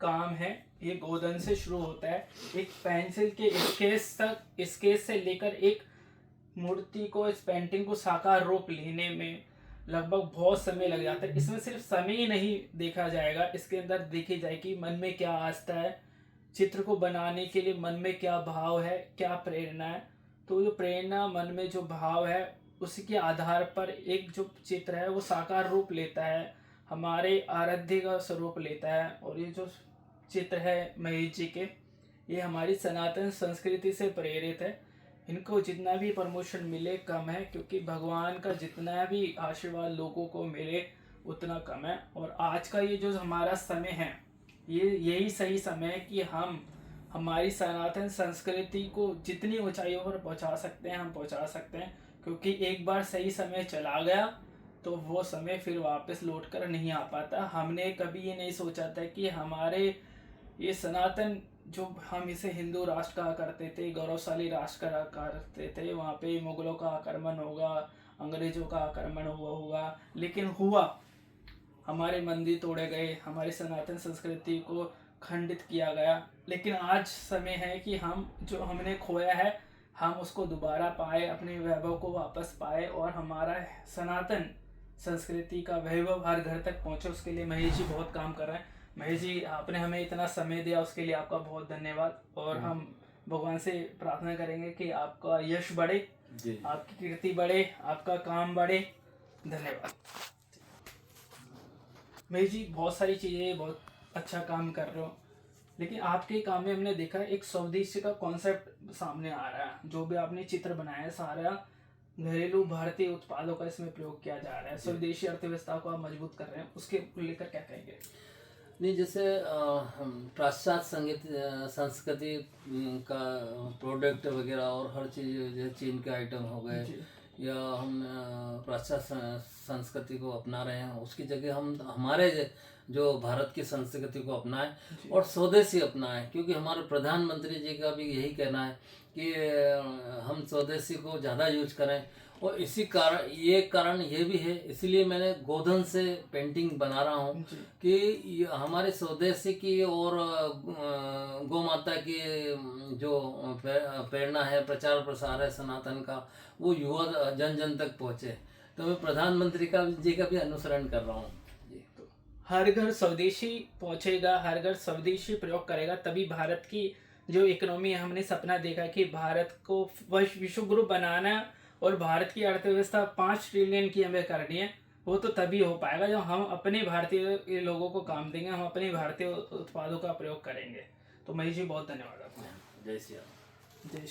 काम है ये गोधन से शुरू होता है। एक पेंसिल के स्केच तक, स्केच से लेकर एक मूर्ति को, इस पेंटिंग को साकार रूप लेने में लगभग बहुत समय लग जाता है। इसमें सिर्फ समय ही नहीं देखा जाएगा, इसके अंदर देखी जाए कि मन में क्या आस्था है, चित्र को बनाने के लिए मन में क्या भाव है, क्या प्रेरणा है। तो जो प्रेरणा, मन में जो भाव है, उसी के आधार पर एक जो चित्र है वो साकार रूप लेता है, हमारे आराध्य का स्वरूप लेता है। और ये जो चित्र है महेश जी के, ये हमारी सनातन संस्कृति से प्रेरित है। इनको जितना भी प्रमोशन मिले कम है, क्योंकि भगवान का जितना भी आशीर्वाद लोगों को मिले उतना कम है। और आज का ये जो हमारा समय है, ये यही सही समय है कि हम हमारी सनातन संस्कृति को जितनी ऊंचाइयों पर पहुंचा सकते हैं हम पहुंचा सकते हैं। क्योंकि एक बार सही समय चला गया तो वो समय फिर वापस लौट कर नहीं आ पाता। हमने कभी ये नहीं सोचा था कि हमारे ये सनातन, जो हम इसे हिंदू राष्ट्र कहा करते थे, गौरवशाली राष्ट्र कहा करते थे, वहाँ पे मुगलों का आक्रमण होगा, अंग्रेजों का आक्रमण हुआ होगा, लेकिन हुआ, हमारे मंदिर तोड़े गए, हमारी सनातन संस्कृति को खंडित किया गया। लेकिन आज समय है कि हम जो हमने खोया है हम उसको दोबारा पाए, अपने वैभव को वापस पाए और हमारा सनातन संस्कृति का वैभव हर घर तक पहुंचे। उसके लिए महेश जी बहुत काम कर रहे हैं। महेश जी, आपने हमें इतना समय दिया उसके लिए आपका बहुत धन्यवाद। और हम भगवान से प्रार्थना करेंगे कि आपका यश बढ़े, आपकी कीर्ति बढ़े, आपका काम बढ़े। धन्यवाद। महेश जी, बहुत सारी चीज़ें, बहुत अच्छा काम कर रहे हो, लेकिन आपके काम में हमने देखा एक स्वदेशी का कॉन्सेप्ट सामने आ रहा है। जो भी आपने चित्र बनाया है सारा घरेलू भारतीय उत्पादों का इसमें प्रयोग किया जा रहा है, स्वदेशी अर्थव्यवस्था को आप मजबूत कर रहे हैं, उसके लेकर क्या कहेंगे? नहीं, जैसे पाश्चात्य संगीत संस्कृति का प्रोडक्ट वगैरह और हर चीज़, जैसे चीन के आइटम हो गए, या हम पाश्चात्य संस्कृति को अपना रहे हैं, उसकी जगह हम हमारे जो भारत की संस्कृति को अपनाएं और स्वदेशी अपनाएं। क्योंकि हमारे प्रधानमंत्री जी का भी यही कहना है कि हम स्वदेशी को ज़्यादा यूज करें। और इसी कारण ये भी है, इसीलिए मैंने गोधन से पेंटिंग बना रहा हूँ कि हमारे स्वदेशी की और गौ माता की जो प्रेरणा है, प्रचार प्रसार है सनातन का, वो युवा जन जन तक पहुँचे। तो मैं प्रधानमंत्री जी का भी अनुसरण कर रहा हूँ। तो हर घर स्वदेशी पहुंचेगा, हर घर स्वदेशी प्रयोग करेगा, तभी भारत की जो इकोनॉमी है, हमने सपना देखा कि भारत को विश्व गुरु बनाना और भारत की अर्थव्यवस्था 5 ट्रिलियन की हमें करनी है। वो तो तभी हो पाएगा जब हम अपने भारतीय लोगों को काम देंगे, हम अपने भारतीय उत्पादों का प्रयोग करेंगे। तो महेश जी, बहुत धन्यवाद आपका। जय श्री राम। जय